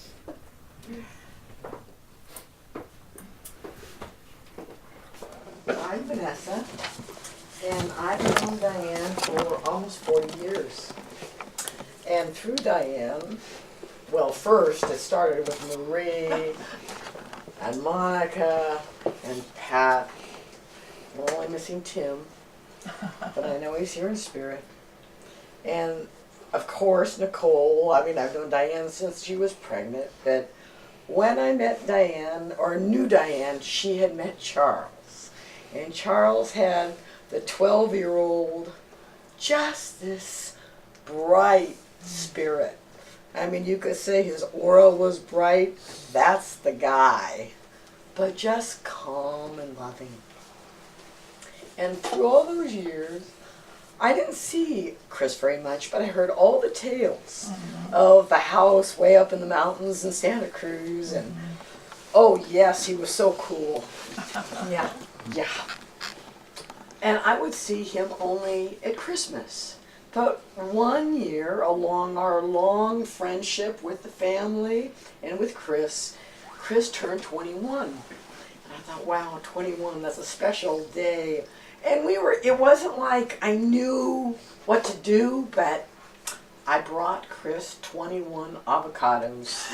I'm Vanessa, and I've known Diane for almost 40 years. And through Diane, well, first it started with Marie and Monica and Pat. We're only missing Tim, but I know he's here in spirit. And of course, Nicole. I mean, I've known Diane since she was pregnant, but when I met Diane, or knew Diane, she had met Charles. And Charles had the 12-year-old, just this bright spirit. I mean, you could say his aura was bright. That's the guy. But just calm and loving. And through all those years, I didn't see Chris very much, but I heard all the tales of the house way up in the mountains in Santa Cruz. And oh, yes, he was so cool. Yeah. Yeah. And I would see him only at Christmas. But one year, along our long friendship with the family and with Chris, Chris turned 21. And I thought, wow, 21, that's a special day. And it wasn't like I knew what to do, but I brought Chris 21 avocados.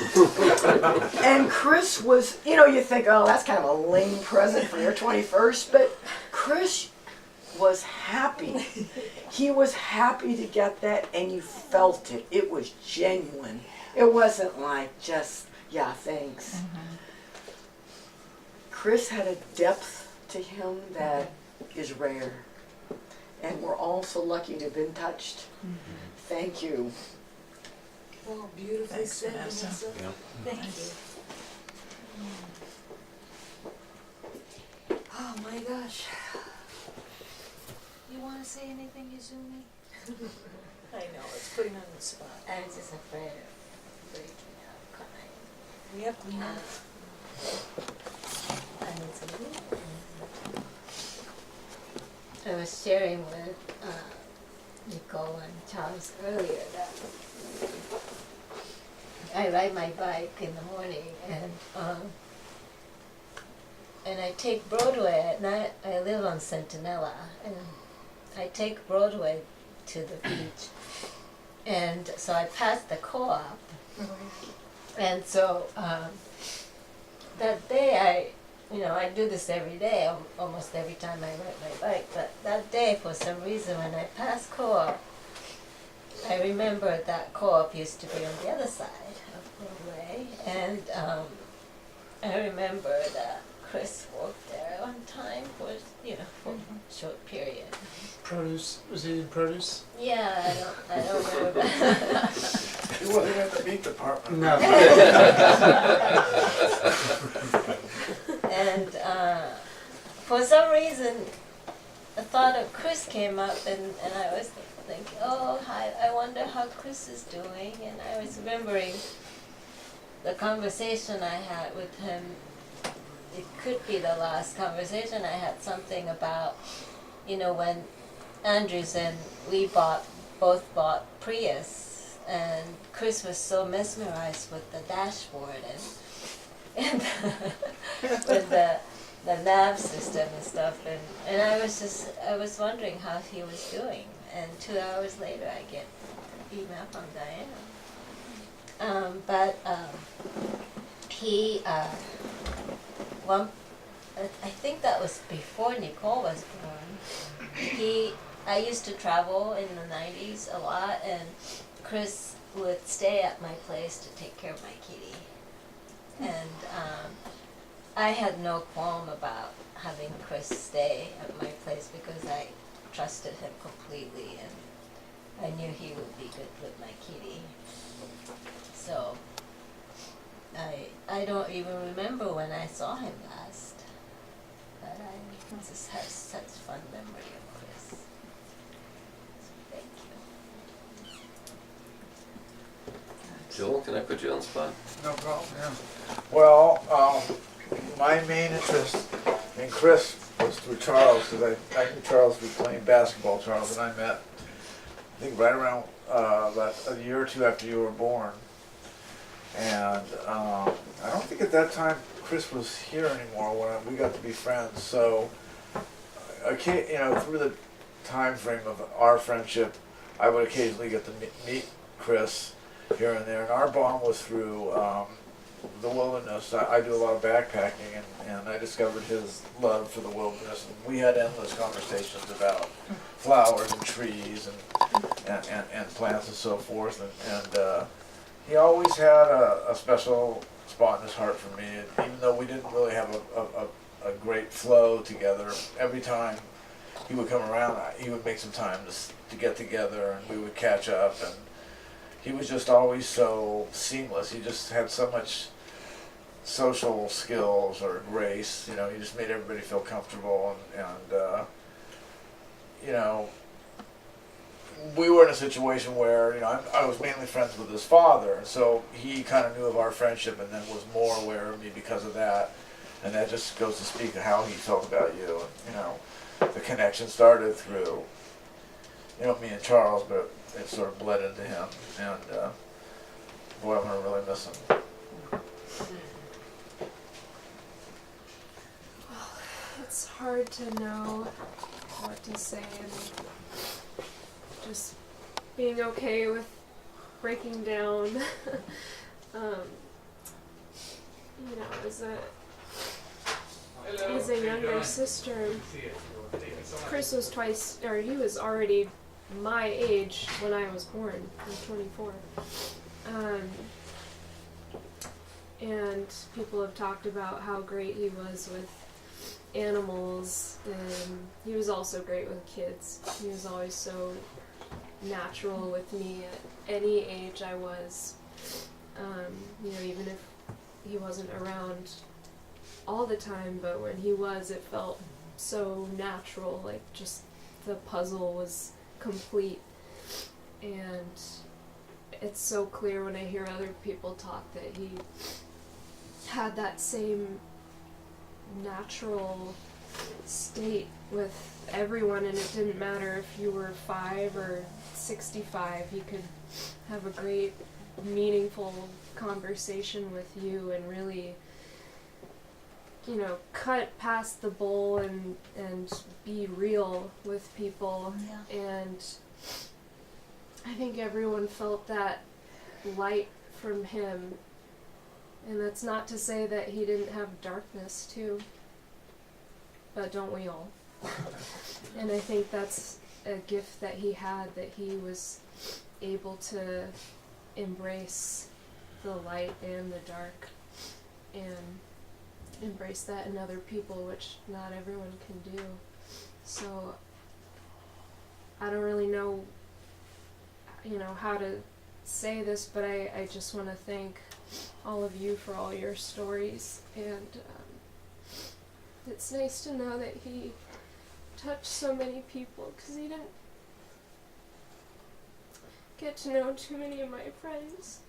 And Chris was, you think, oh, that's kind of a lame present for your 21st, but Chris was happy. He was happy to get that, and you felt it. It was genuine. It wasn't like just, yeah, thanks. Chris had a depth to him that is rare. And we're all so lucky to have been touched. Thank you. Oh, beautifully said, Vanessa. Vanessa. Yeah. Thank you. Oh my gosh. You want to say anything, Izumi? I know, it's putting on the spot. I was just afraid of breaking up crying. Yep, we know. I was sharing with Nicole and Charles earlier that I ride my bike in the morning and I take Broadway at night. I live on Centinela and I take Broadway to the beach, and so I passed the co-op, and so that day I do this every day, almost every time I ride my bike, but that day for some reason when I passed co-op, I remembered that co-op used to be on the other side of Broadway, and I remember that Chris worked there one time for for a short period. Produce, was he in produce? Yeah, I don't remember. He wasn't in the meat department. No. And for some reason, the thought of Chris came up, and I was thinking, oh, hi, I wonder how Chris is doing. And I was remembering the conversation I had with him. It could be the last conversation I had, something about, when Andrews and we both bought Prius, and Chris was so mesmerized with the dashboard and with the nav system and stuff, and I was wondering how he was doing, and 2 hours later I get an email from Diana. He I think that was before Nicole was born. I used to travel in the 90s a lot, and Chris would stay at my place to take care of my kitty. And I had no qualm about having Chris stay at my place because I trusted him completely, and I knew he would be good with my kitty. So I don't even remember when I saw him last, but I just have such fun memory of Chris. So thank you. Joel, can I put you on the spot? No problem, yeah. Well, my main interest in Chris was through Charles, because I knew Charles was playing basketball. Charles and I met, I think, right around about a year or two after you were born. And I don't think at that time Chris was here anymore when we got to be friends. So, through the time frame of our friendship, I would occasionally get to meet Chris here and there. And our bond was through the wilderness. I do a lot of backpacking, and I discovered his love for the wilderness. And we had endless conversations about flowers and trees and plants and so forth. And he always had a special spot in his heart for me, even though we didn't really have a great flow together. Every time he would come around, he would make some time to get together, and we would catch up. And he was just always so seamless. He just had so much social skills or grace. He just made everybody feel comfortable, and we were in a situation where, I was mainly friends with his father, and so he kind of knew of our friendship and then was more aware of me because of that. And that just goes to speak of how he felt about you. And, the connection started through, me and Charles, but it sort of bled into him. And, boy, I'm going to really miss him. It's hard to know what to say, and just being okay with breaking down. As a younger sister, Chris was he was already my age when I was born. I'm 24. and people have talked about how great he was with animals, and he was also great with kids. He was always so natural with me at any age I was. You know, even if he wasn't around all the time, but when he was, it felt so natural, like just the puzzle was complete. And it's so clear when I hear other people talk that he had that same natural state with everyone, and it didn't matter if you were 5 or 65, he could have a great, meaningful conversation with you and really, you know, cut past the bowl and be real with people. Yeah. And I think everyone felt that light from him. And that's not to say that he didn't have darkness too, but don't we all? And I think that's a gift that he had, that he was able to embrace the light and the dark and embrace that in other people, which not everyone can do. So I don't really know, you know, how to say this, but I just want to thank all of you for all your stories, and it's nice to know that he touched so many people, because he didn't get to know too many of my friends.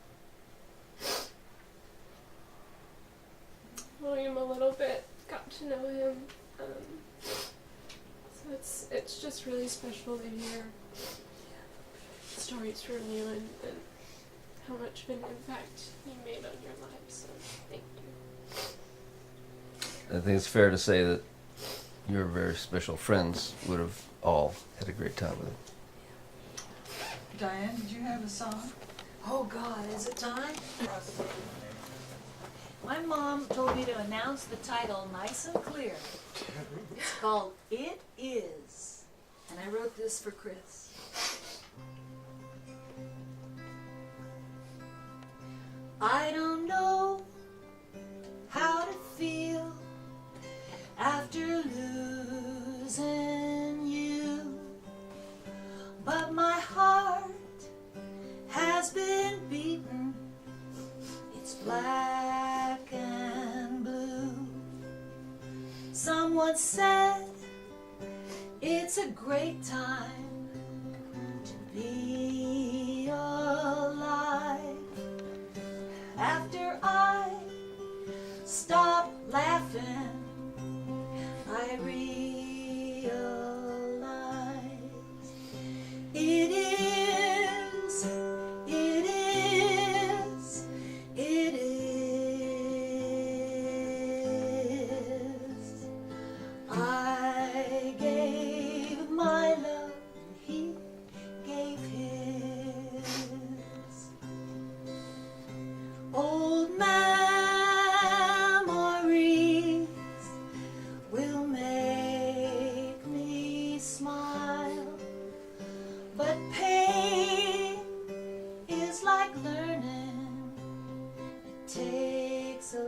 William a little bit, got to know him, so it's just really special to hear stories from you and how much of an impact he made on your lives, so thank you. I think it's fair to say that your very special friends would have all had a great time with him. Diane, did you have a song? Oh God, is it time? My mom told me to announce the title nice and clear. It's called It Is, and I wrote this for Chris. I don't know how to feel after losing you, but my heart has been beaten. It's black and blue. Someone said it's a great time to be alive. After I stopped laughing, I realized it is, it is, it is. I gave my love, he gave his. Old memories will make me smile, but pain is like learning. It takes a